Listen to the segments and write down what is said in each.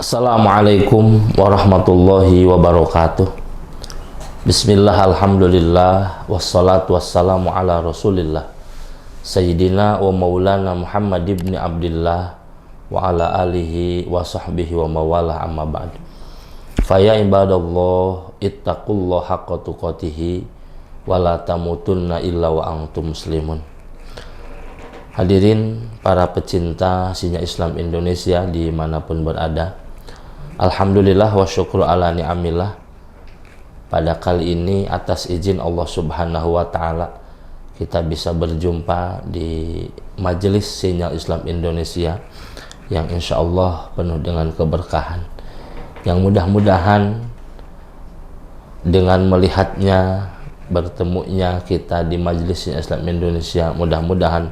Assalamualaikum warahmatullahi wabarakatuh. Bismillah, alhamdulillah, wassalatu wassalamu ala rasulillah Sayyidina wa maulana Muhammad ibn Abdillah wa ala alihi wa sahbihi wa mawalah amma ba'd. Faya ibadallah, ittaqullah haqqa tuqatihi wa la tamutunna illa wa antum muslimun. Hadirin para pecinta sinyal Islam Indonesia dimanapun berada, alhamdulillah wa syukru ala ni'amillah. Pada kali ini atas izin Allah subhanahu wa ta'ala kita bisa berjumpa di majelis sinyal Islam Indonesia yang insya Allah penuh dengan keberkahan, yang mudah-mudahan dengan melihatnya, bertemunya kita di majelis sinyal Islam Indonesia, mudah-mudahan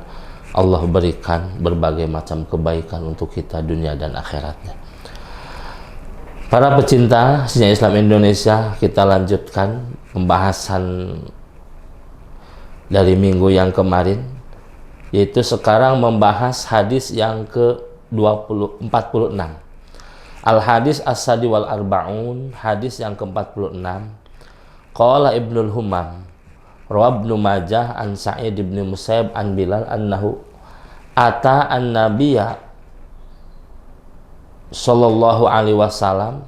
Allah berikan berbagai macam kebaikan untuk kita dunia dan akhiratnya. Para pecinta sinyal Islam Indonesia, kita lanjutkan pembahasan dari minggu yang kemarin, yaitu sekarang membahas hadis yang ke-46. Al-hadis as-sadi wal arba'un, hadis yang ke-46. Qala Ibnul Humam, rawa Ibnu Majah an Sa'id ibn Musayyib an Bilal annahu ata an-nabiyya sallallahu alaihi wasallam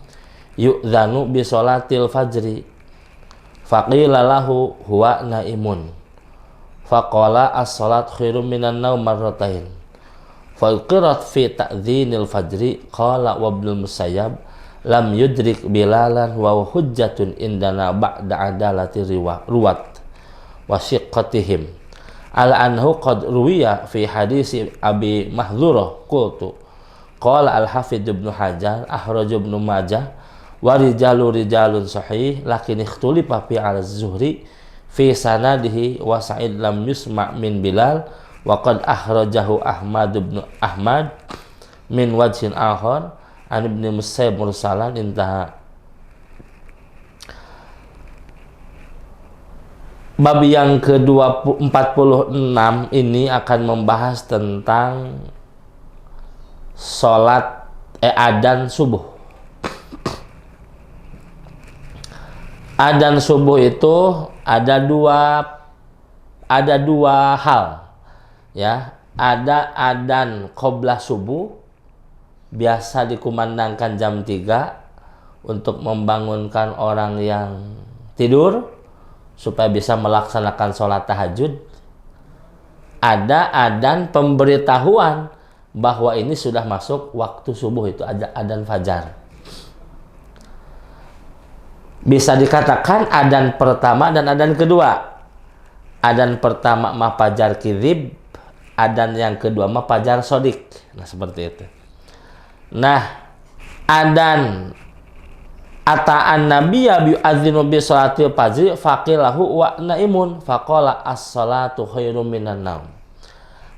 yu'dzanu bi sholatil fajri faqila lahu huwa naimun faqala as-sholat khairum minan naum marratain faqarat fi ta'dzinil fajri qala wa Ibnul Musayyab lam yudrik bilalan wa hujjatun indana ba'da adalati ruwat wa shiqqatihim al anhu qad ruwiya fi hadisi Abi Mahdzurah qultu qala al-Hafidz Ibnu Hajar akhraj Ibnu Majah wa rijalun sahih lakin ikhtulifa fi al-Zuhri fi sanadihi wa Sa'id lam yusma' min Bilal wa qad akhrajahu Ahmad ibn Ahmad min wajhin akhar an Ibnu Musayyib mursalan intaha. Bab yang ke-46 ini akan membahas tentang sholat adzan subuh. Adzan subuh itu ada dua hal, ya. Ada adzan qabla subuh, biasa dikumandangkan jam 3 untuk membangunkan orang yang tidur supaya bisa melaksanakan sholat tahajud. Ada adzan pemberitahuan bahwa ini sudah masuk waktu subuh, itu adzan fajar. Bisa dikatakan adzan pertama dan adzan kedua. Adzan pertama mah fajar kizib, adzan yang kedua mah fajar sodik. Nah, seperti itu. Nah, adzan ata'an nabiyya bi'adzinu bi sholatil fajri faqilahu wa naimun faqala as-sholatu khairum minan naum.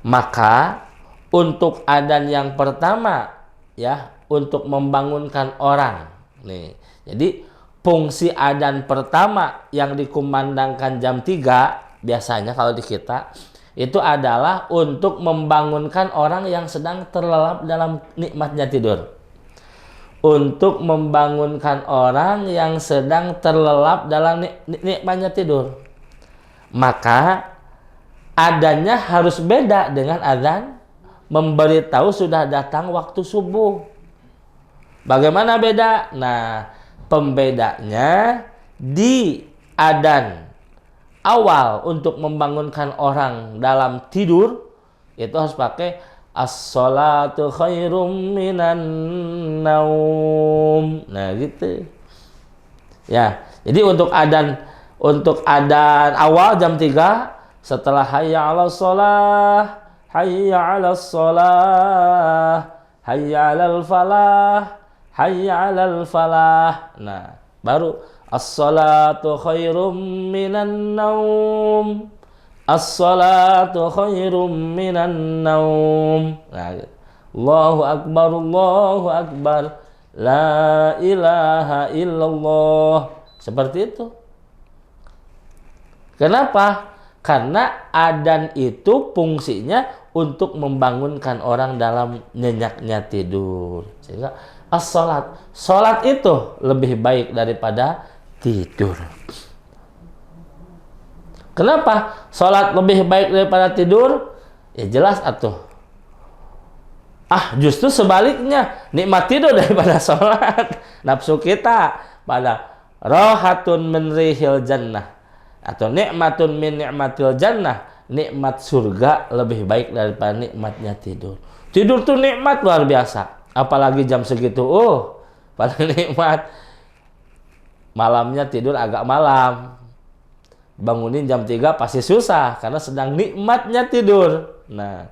Maka untuk adzan yang pertama, ya, untuk membangunkan orang. Nih, jadi fungsi adzan pertama yang dikumandangkan jam 3 biasanya kalau di kita itu adalah untuk membangunkan orang yang sedang terlelap dalam nikmatnya tidur. Untuk membangunkan orang yang sedang terlelap dalam nikmatnya tidur. Maka adzannya harus beda dengan adzan memberitahu sudah datang waktu subuh. Bagaimana beda? Nah, pembedanya di adzan awal untuk membangunkan orang dalam tidur itu harus pakai as-sholatu khairum minan naum. Nah, gitu. Ya, jadi untuk adzan awal jam 3 setelah hayya 'alas shalah, hayya 'alas shalah, hayya 'alal falah, hayya 'alal falah. Nah, baru as-sholatu khairum minan naum. As-salatu khairum minan naum. Nah, Allahu akbar, la ilaha illallah. Seperti itu. Kenapa? Karena adzan itu fungsinya untuk membangunkan orang dalam nyenyaknya tidur. Sehingga as-salat. Salat itu lebih baik daripada tidur. Kenapa salat lebih baik daripada tidur? Ya jelas atuh. Justru sebaliknya, nikmat tidur daripada salat. Nafsu kita pada rohatun min rihil jannah atau nikmatun min nikmatil jannah, nikmat surga lebih baik daripada nikmatnya tidur. Tidur tuh nikmat luar biasa, apalagi jam segitu, paling nikmat. Malamnya tidur agak malam, bangunin jam 3 pasti susah karena sedang nikmatnya tidur. Nah,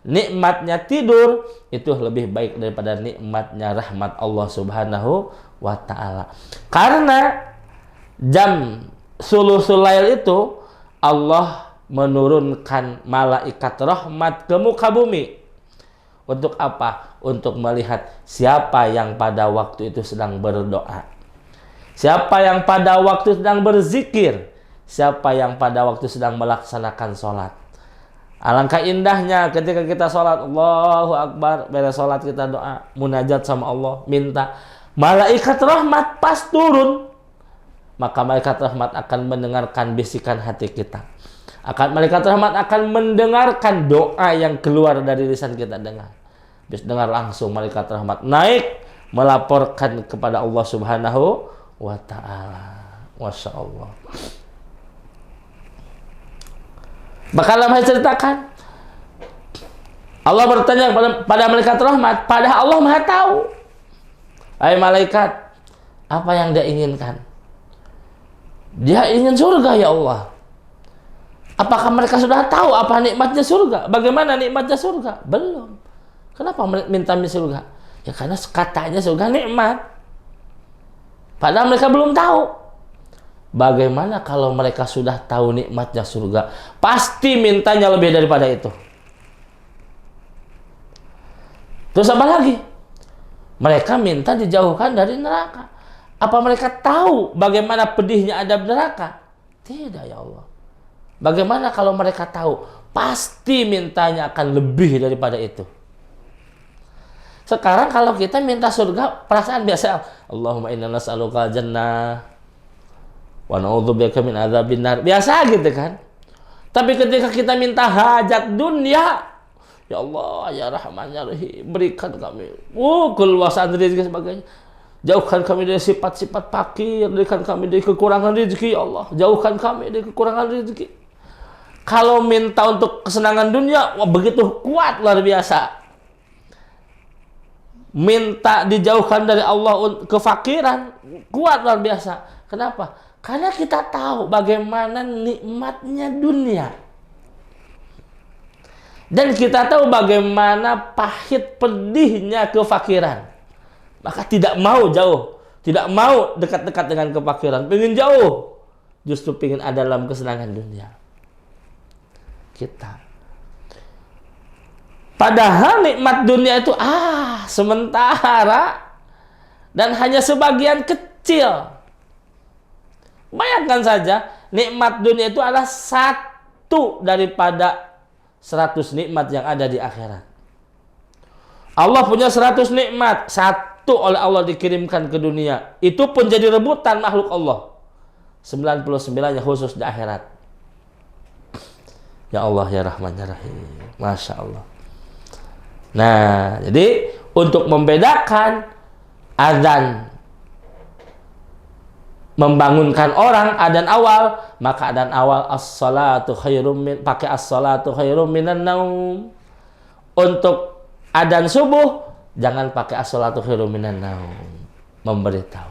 nikmatnya tidur itu lebih baik daripada nikmatnya rahmat Allah Subhanahu wa ta'ala. Karena jam sulusul lail itu Allah menurunkan malaikat rahmat ke muka bumi. Untuk apa? Untuk melihat siapa yang pada waktu itu sedang berdoa, siapa yang pada waktu sedang berzikir, siapa yang pada waktu sedang melaksanakan sholat. Alangkah indahnya ketika kita sholat, Allahu Akbar, beres sholat kita doa, munajat sama Allah, minta. Malaikat rahmat pas turun, maka malaikat rahmat akan mendengarkan bisikan hati kita. Malaikat rahmat akan mendengarkan doa yang keluar dari lisan kita dengar. Bis dengar langsung malaikat rahmat naik melaporkan kepada Allah Subhanahu wa ta'ala. Masya Allah. Maka Allah ceritakan, Allah bertanya pada malaikat rahmat, padahal Allah Maha tahu. Hai malaikat, apa yang dia inginkan? Dia ingin surga ya Allah. Apakah mereka sudah tahu apa nikmatnya surga? Bagaimana nikmatnya surga? Belum. Kenapa minta surga? Ya karena katanya surga nikmat. Padahal mereka belum tahu. Bagaimana kalau mereka sudah tahu nikmatnya surga? Pasti mintanya lebih daripada itu. Terus apa lagi? Mereka minta dijauhkan dari neraka. Apa mereka tahu bagaimana pedihnya adab neraka? Tidak ya Allah. Bagaimana kalau mereka tahu? Pasti mintanya akan lebih daripada itu. Sekarang kalau kita minta surga, perasaan biasa. Allahumma inna nas'aluka jannah wa na'udzubika min adzabin nar. Biasa gitu kan. Tapi ketika kita minta hajat dunia, ya Allah, ya Rahman, ya Rahim, berikan kami keluasan rezeki sebagainya. Jauhkan kami dari sifat-sifat fakir, berikan kami dari kekurangan rezeki, ya Allah. Jauhkan kami dari kekurangan rezeki. Kalau minta untuk kesenangan dunia, begitu kuat luar biasa. Minta dijauhkan dari Allah kefakiran, kuat luar biasa. Kenapa? Karena kita tahu bagaimana nikmatnya dunia. Dan kita tahu bagaimana pahit pedihnya kefakiran. Maka tidak mau jauh, tidak mau dekat-dekat dengan kefakiran, pengen jauh. Justru pengen ada dalam kesenangan dunia. Kita. Padahal nikmat dunia itu sementara dan hanya sebagian kecil. Bayangkan saja, nikmat dunia itu adalah satu daripada 100 nikmat yang ada di akhirat. Allah punya 100 nikmat, satu oleh Allah dikirimkan ke dunia. Itu pun jadi rebutan makhluk Allah. 99 yang khusus di akhirat. Ya Allah, ya Rahman, ya Rahim. Masya Allah. Nah, jadi untuk membedakan azan membangunkan orang, adzan awal, maka adzan awal as-salatu khairum min, pakai as-salatu khairum minan naum. Untuk adzan subuh jangan pakai as-salatu khairum minan naum, memberitahu.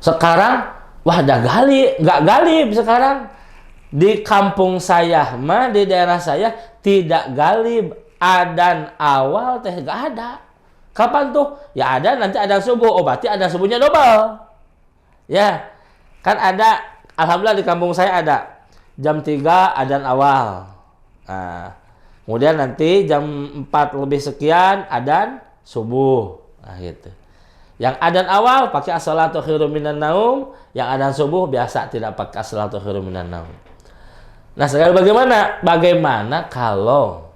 Sekarang udah nggak galib sekarang. Di kampung saya di daerah saya tidak galib adzan awal teh nggak ada. Kapan tuh? Ya ada nanti adzan subuh. Berarti adzan subuhnya double. Ya. Kan ada, alhamdulillah di kampung saya ada. Jam 3 adzan awal. Nah, kemudian nanti jam 4 lebih sekian adzan subuh. Nah, gitu. Yang adzan awal pakai as-salatu khairum minan naum, yang adzan subuh biasa tidak pakai as-salatu khairum minan naum. Nah, sekarang bagaimana? Bagaimana kalau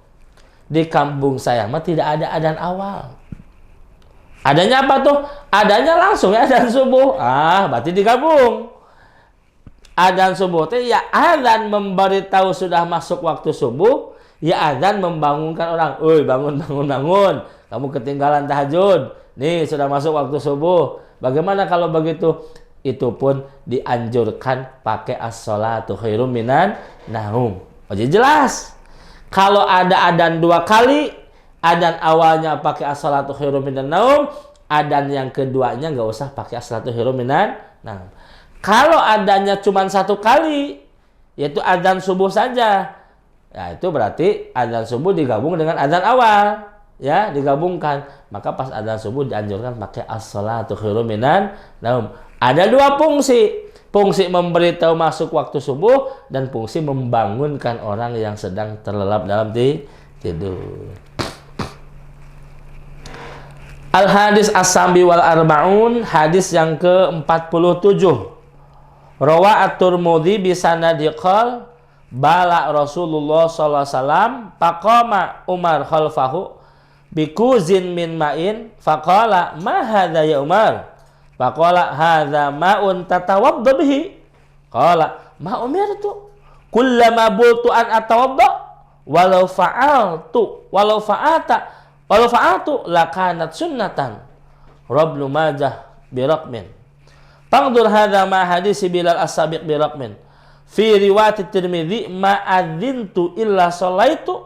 di kampung saya tidak ada adzan awal? Adanya apa tuh? Adanya langsung ya adzan subuh. Berarti digabung. Adzan subuh teh ya adzan memberitahu sudah masuk waktu subuh, ya adzan membangunkan orang. "Oi, bangun, bangun, bangun. Kamu ketinggalan tahajud. Nih, sudah masuk waktu subuh." Bagaimana kalau begitu? Itu pun dianjurkan pakai as-sholatu khairum minan naum. Jadi jelas. Kalau ada adzan 2 kali, adzan awalnya pakai as-sholatu khairum minan naum, adzan yang keduanya nggak usah pakai as-sholatu khairum minan naum. Kalau adanya cuma 1 kali, yaitu adzan subuh saja, ya itu berarti adzan subuh digabung dengan adzan awal, ya digabungkan. Maka pas adzan subuh dianjurkan pakai as-sholatu khairum minan naum. Ada 2 fungsi, fungsi memberitahu masuk waktu subuh dan fungsi membangunkan orang yang sedang terlelap dalam tidur. Al-hadis as-sambi wal arba'un, hadis yang ke-47. Rawa at-Tirmidzi bi sanadi qol bala Rasulullah sallallahu alaihi wasallam faqama Umar khalfahu bi kuzin min ma'in faqala ma hadza ya Umar faqala hadza ma'un tatawadda bihi qala ma umirtu kullama bultu an atawadda walau fa'altu lakanat sunnatan Ibnu Majah bi raqmin. Fangdur hadza ma hadis Bilal as-sabiq bi raqmin. Fi riwayat Tirmidzi ma adzintu illa sallaitu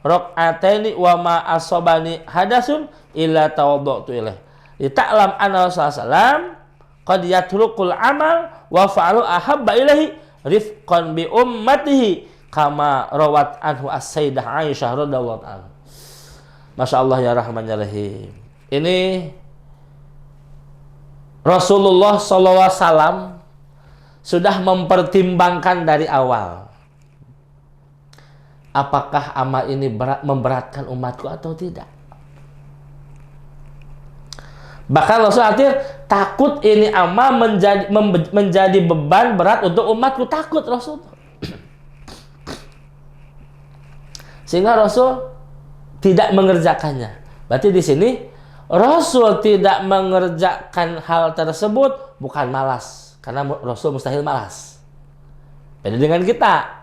raq'ataini wa ma asabani hadasun illa tawaddatu ilaih. Lita'lam anna Rasulullah sallam qad yatrukul amal wa fa'alu ahabba ilaihi rifqan bi ummatihi kama rawat anhu as-sayyidah Aisyah radhiyallahu anha. Masyaallah ya rahman ya rahim. Ini Rasulullah SAW sudah mempertimbangkan dari awal. Apakah amal ini memberatkan umatku atau tidak? Bahkan Rasul takut ini amal menjadi beban berat untuk umatku. Takut Rasul. Sehingga Rasul tidak mengerjakannya. Berarti di sini Rasul tidak mengerjakan hal tersebut bukan malas, karena Rasul mustahil malas. Beda dengan kita.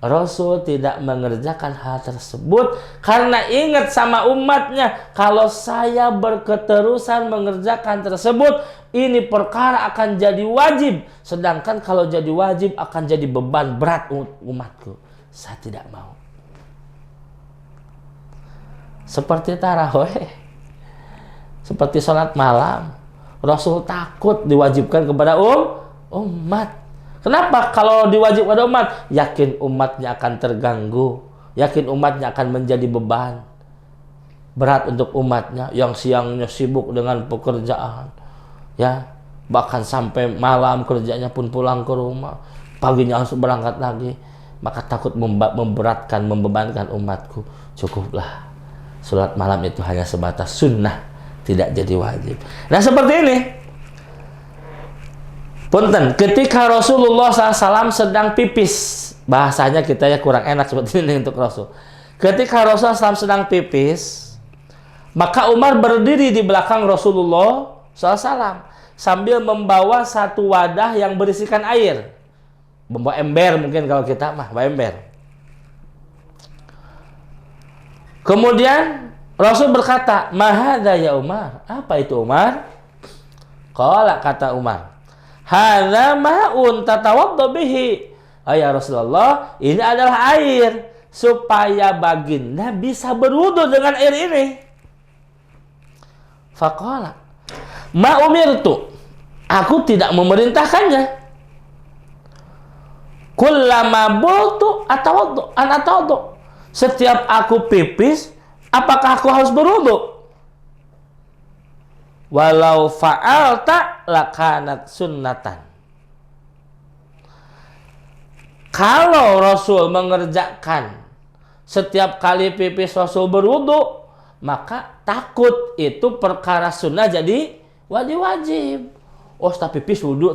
Rasul tidak mengerjakan hal tersebut karena ingat sama umatnya, kalau saya berketerusan mengerjakan tersebut, ini perkara akan jadi wajib. Sedangkan kalau jadi wajib akan jadi beban berat umatku. Saya tidak mau. Seperti tarawih, seperti sholat malam, Rasul takut diwajibkan kepada umat. Kenapa? Kalau diwajibkan kepada umat, yakin umatnya akan terganggu, yakin umatnya akan menjadi beban berat untuk umatnya yang siangnya sibuk dengan pekerjaan, ya bahkan sampai malam kerjanya pun pulang ke rumah, paginya harus berangkat lagi. Maka takut memberatkan, membebankan umatku. Cukuplah sholat malam itu hanya sebatas sunnah, tidak jadi wajib. Nah seperti ini. Punten, ketika Rasulullah SAW sedang pipis, bahasanya kita ya kurang enak seperti ini untuk Rasul. Ketika Rasulullah SAW sedang pipis, maka Umar berdiri di belakang Rasulullah SAW sambil membawa satu wadah yang berisikan air. Membawa ember mungkin kalau kita mah, bawa ember. Kemudian Rasul berkata, "Mahadza ya Umar?" Apa itu Umar? Qala, kata Umar, "Hadza ma'un tatawadda bihi." Ya Rasulullah, ini adalah air supaya baginda bisa berwudu dengan air ini. Faqala, "Ma umirtu." Aku tidak memerintahkannya. Kullama bultu atawaddu. Setiap aku pipis, apakah aku harus berwudu? Walau fa'alta lakanat sunnatan. Kalau Rasul mengerjakan setiap kali pipis Rasul berwudu, maka takut itu perkara sunnah jadi wajib. Oh, setelah pipis wudu,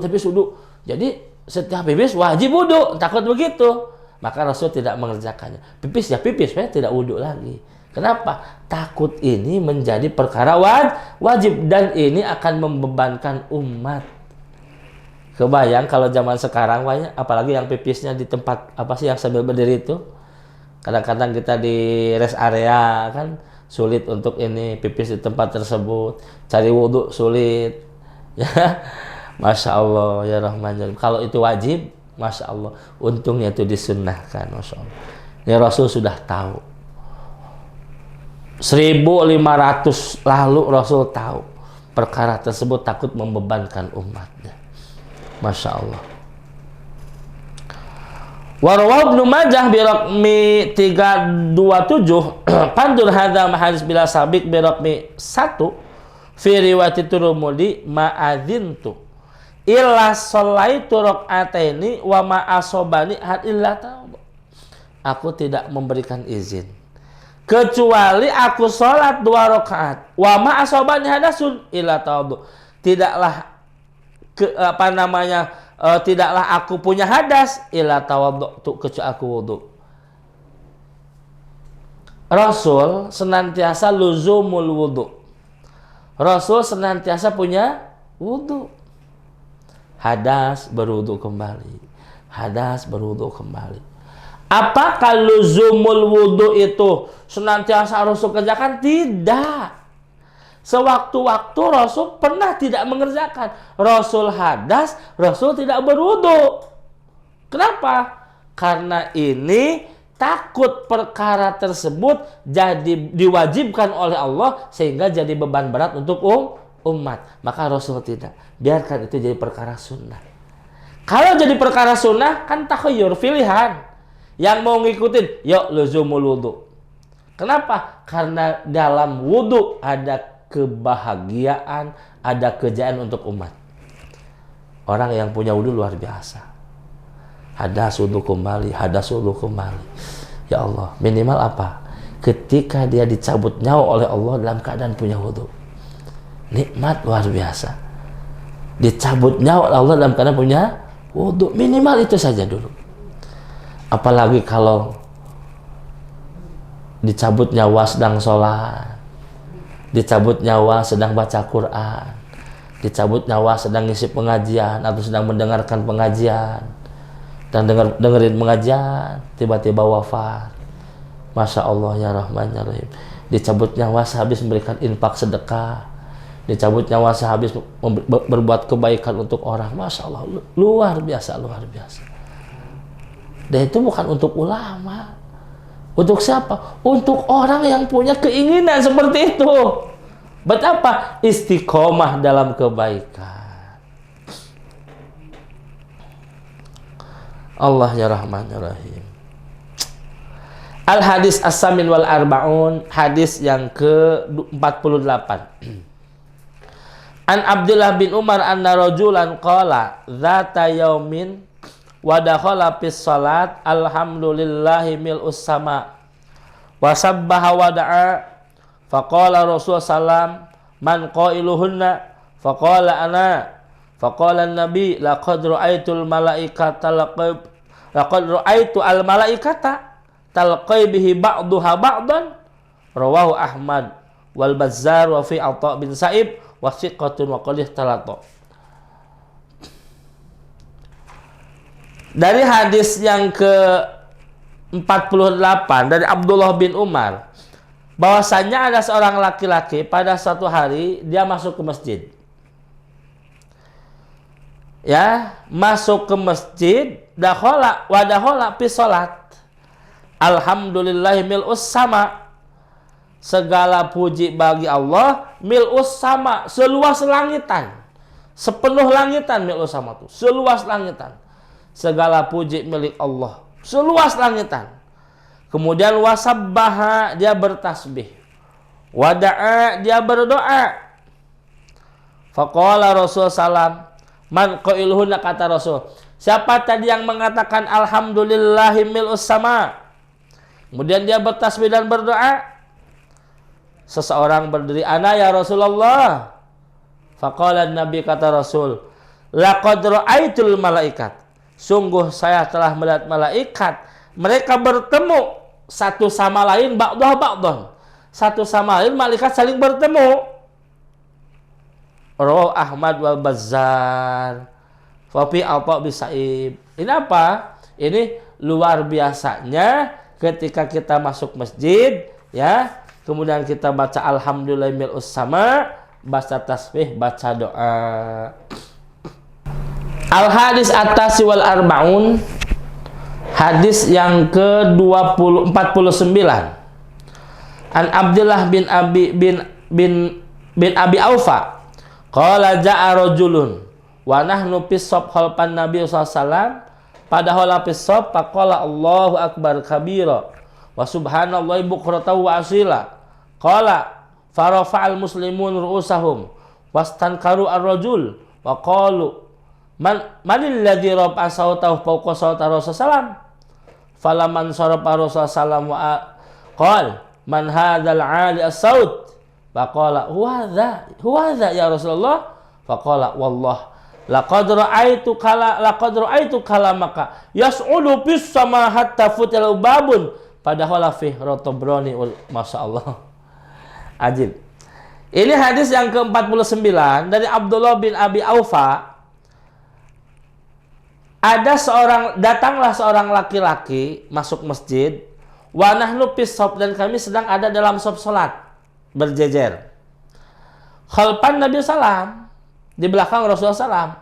jadi setiap pipis wajib wudu, takut begitu. Maka Rasul tidak mengerjakannya. Pipis ya pipis, tidak wudu lagi. Kenapa? Takut ini menjadi perkara wajib dan ini akan membebankan umat. Kebayang kalau zaman sekarang, apalagi yang pipisnya di tempat apa sih yang sambil berdiri itu? Kadang-kadang kita di rest area kan sulit untuk ini pipis di tempat tersebut, cari wudhu sulit. Ya, masya Allah ya Rahman. Kalau itu wajib, masya Allah. Untungnya itu disunnahkan, masya Allah. Ya Rasul sudah tahu. 1500 lalu Rasul tahu perkara tersebut takut membebankan umatnya. Masya Allah. Warwah Ibnu Majah biraqmi 327 pandur hadza hadis bila sabik biraqmi 1 fi riwayat Tirmidzi ma'adzintu illa shallaitu raq'ataini wa ma asobani had illa taub. Aku tidak memberikan izin kecuali aku sholat 2 rakaat wa ma asobani hadasun illa taub. Tidaklah tidaklah aku punya hadas illa tawaddu kecuali aku wudu. Rasul senantiasa luzumul wudu. Rasul senantiasa punya wudu. Hadas berwudu kembali. Hadas berwudu kembali. Apakah luzumul wudu itu senantiasa Rasul kerjakan? Tidak. Sewaktu-waktu Rasul pernah tidak mengerjakan. Rasul hadas, Rasul tidak berwudu. Kenapa? Karena ini takut perkara tersebut jadi diwajibkan oleh Allah sehingga jadi beban berat untuk umat. Maka Rasul tidak. Biarkan itu jadi perkara sunnah. Kalau jadi perkara sunnah kan takhayyur, pilihan. Yang mau ngikutin, yuk luzumul wudu. Kenapa? Karena dalam wudu ada kebahagiaan, ada kejayaan untuk umat. Orang yang punya wudu luar biasa. Hadas wudu kembali, hadas wudu kembali. Ya Allah, minimal apa? Ketika dia dicabut nyawa oleh Allah dalam keadaan punya wudu. Nikmat luar biasa. Dicabut nyawa oleh Allah dalam keadaan punya wudu. Minimal itu saja dulu. Apalagi kalau dicabut nyawa sedang sholat, dicabut nyawa sedang baca Quran, dicabut nyawa sedang ngisi pengajian atau sedang mendengarkan pengajian dan dengerin pengajian, tiba-tiba wafat. Masya Allah ya Rahman ya Rahim. Dicabut nyawa sehabis memberikan infak sedekah, dicabut nyawa sehabis berbuat kebaikan untuk orang. Masya Allah, luar biasa, luar biasa. Dan itu bukan untuk ulama. Untuk siapa? Untuk orang yang punya keinginan seperti itu. Betapa istiqomah dalam kebaikan. Allah ya Rahman ya Rahim. Al-hadis as-samin wal arba'un, hadis yang ke-48. An Abdullah bin Umar anna rajulan qala dzata yaumin wa dakhala fis salat alhamdulillahi mil'us sama wa sabbaha wa da'a faqala Rasul sallam man qailuhunna faqala ana faqala an-nabi laqad ra'aitul malaikata laqad ra'aitu al malaikata talqai bihi ba'daha ba'dan rawahu Ahmad wal Bazzar wa fi Atha bin Sa'ib wa thiqatun wa qalih talata. Dari hadis yang ke-48 dari Abdullah bin Umar, bahwasanya ada seorang laki-laki pada suatu hari dia masuk ke masjid. Ya, masuk ke masjid, dakhala wa dakhala fi salat. Alhamdulillahi mil'us sama. Segala puji bagi Allah, mil'us sama, seluas langitan. Sepenuh langitan mil'us sama itu, seluas langitan. Segala puji milik Allah, seluas langitan. Kemudian wasabbaha, dia bertasbih. Wada'a, dia berdoa. Faqala Rasul salam, man qailuhunna, kata Rasul, siapa tadi yang mengatakan alhamdulillahi mil'us sama? Kemudian dia bertasbih dan berdoa. Seseorang berdiri, ana ya Rasulullah. Faqala Nabi, kata Rasul, laqad ra'aitul malaikat. Sungguh saya telah melihat malaikat. Mereka bertemu satu sama lain ba'dah ba'dah. satu sama lain malaikat saling bertemu. Rawahu Ahmad wal Bazzar. Fafi Alpa bisaib. Ini apa? Ini luar biasanya ketika kita masuk masjid, ya. Kemudian kita baca alhamdulillah mil'us sama, baca tasbih, baca doa. Al-hadis at-tasi wal arba'un. Hadis yang ke-49. An Abdullah bin Abi Aufa. Qala ja'a rajulun wa nahnu fis-shaf khalfan Nabi sallallahu alaihi wasallam padahal fis-shaf faqala Allahu akbar kabira wa subhanallahi bukratan wa asila. Qala farafa'al muslimun ru'usahum wastankaru ar-rajul wa qalu manil ladzi rafa'a sawtahu fawqa sawti Rasulullah falaman sarafa Rasulullah wa qala man hadzal 'ali as-saut faqala huwa dha ya Rasulullah faqala wallah laqad ra'aitu kalamaka yas'udu bis sama hatta futil babun padahal fi rotobroni. Masyaallah, ajib. Ini hadis yang ke-49 dari Abdullah bin Abi Aufa. Datanglah seorang laki-laki masuk masjid, wa nahnu fis shaf, dan kami sedang ada dalam shaf salat berjejer. Khalfan Nabi salam, di belakang Rasulullah salam.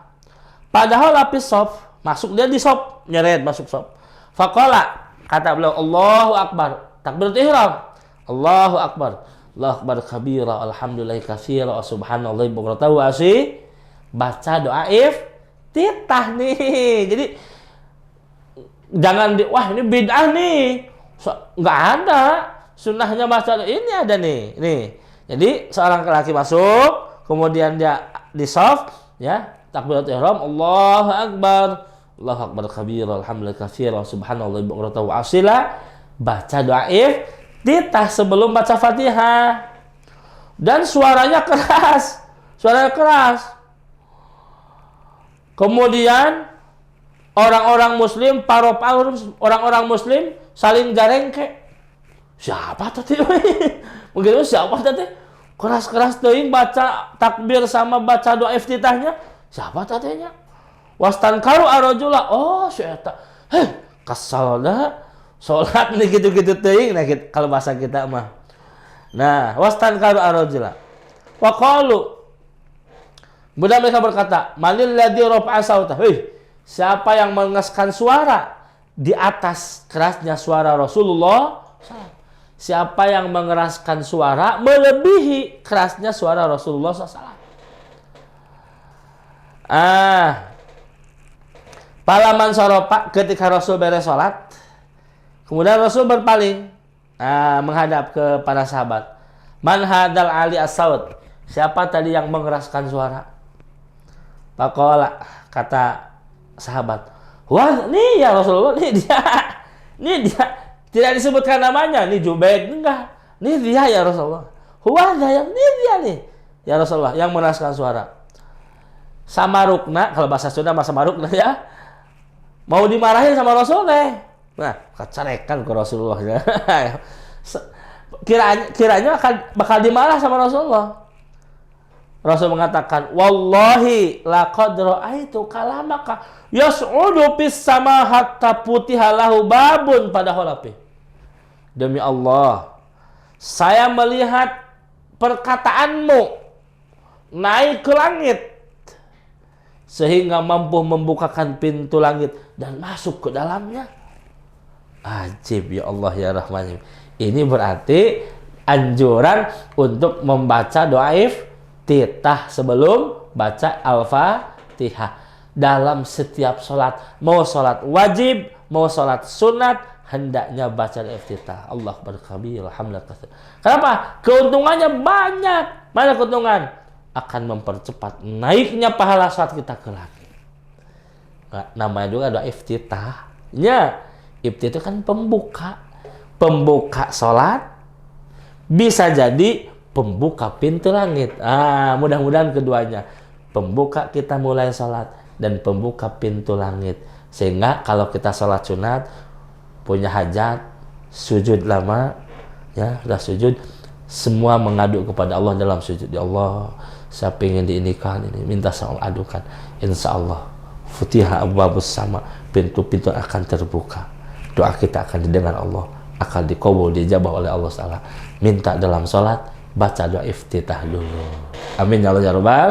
Padahal lapis shaf, masuk dia di shaf, nyeret masuk shaf. Faqala, kata beliau, Allahu akbar, takbiratul ihram. Allahu akbar, Allahu akbar kabira, alhamdulillah katsira, subhanallahi bukratan wa asila. Baca doa iftitah nih. Jadi jangan wah ini bid'ah nih. Enggak ada. Sunnahnya baca ini ada nih. Jadi seorang laki masuk, kemudian dia di shaf, ya, takbiratul ihram, Allahu akbar, Allahu akbar kabira, alhamdulillah katsira, subhanallah bukratan wa asila. Baca doa iftitah sebelum baca Fatihah. Dan suaranya keras. Kemudian orang-orang muslim, orang-orang muslim saling jarengke. Siapa tadi? Mungkin siapa tadi? Keras-keras teuing baca takbir sama baca doa iftitahnya. Siapa tadinya? Wastankaru ar-rajula. Oh, si eta. Kesal dah. Salat nih gitu-gitu teuing. Nah, kalau bahasa kita mah. Nah, wastankaru ar-rajula. Wa qalu. Kemudian mereka berkata, "Manil ladzi rafa'a sautah?" Siapa yang mengeraskan suara di atas kerasnya suara Rasulullah? Siapa yang mengeraskan suara melebihi kerasnya suara Rasulullah SAW? Palaman soropa, ketika Rasul beres sholat, kemudian Rasul berpaling, menghadap ke para sahabat. Man hadal ali as-saut? Siapa tadi yang mengeraskan suara? Faqala, kata sahabat, wah, nih ya Rasulullah, nih dia. Tidak disebutkan namanya, nih Jubair, enggak. Nih dia ya Rasulullah. Nih dia nih. Ya Rasulullah, yang mengeraskan suara. Samarukna, kalau bahasa Sunda mah samarukna ya. Mau dimarahin sama Rasulullah. Nah, kecarekan ke Rasulullah. Kiranya bakal dimarah sama Rasulullah. Rasul mengatakan, wallahi laqad ra'aitu kalamaka yas'udu fis sama hatta putiha lahu babun pada holapi. Demi Allah, saya melihat perkataanmu naik ke langit sehingga mampu membukakan pintu langit dan masuk ke dalamnya. Ajib ya Allah ya Rahman. Ini berarti anjuran untuk membaca doa iftitah sebelum baca Al-Fatihah dalam setiap sholat. Mau sholat wajib, mau sholat sunat, hendaknya baca iftitah. Allah berkabir, alhamdulillah. Kenapa? Keuntungannya banyak. Mana keuntungan? Akan mempercepat naiknya pahala saat kita ke langit. Namanya juga doa iftitah. Ya, iftitah kan pembuka sholat, bisa jadi pembuka pintu langit. Mudah-mudahan keduanya, pembuka kita mulai sholat dan pembuka pintu langit. Sehingga kalau kita sholat sunat, punya hajat, sujud lama, ya sudah sujud, semua mengadu kepada Allah dalam sujud. Ya Allah, saya ingin diinikahan ini, minta sama Allah adukan. Insya Allah Futiha abwabus sama, pintu-pintu akan terbuka, doa kita akan didengar Allah, akan dikabul, dijabah oleh Allah Ta'ala. Minta dalam sholat, baca doa iftitah dulu. Amin ya Allah ya Rabbal.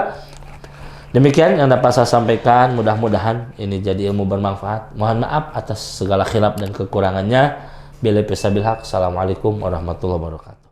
Demikian yang dapat saya sampaikan, mudah-mudahan ini jadi ilmu bermanfaat. Mohon maaf atas segala khilaf dan kekurangannya. Bila pisabil haq. Assalamualaikum warahmatullahi wabarakatuh.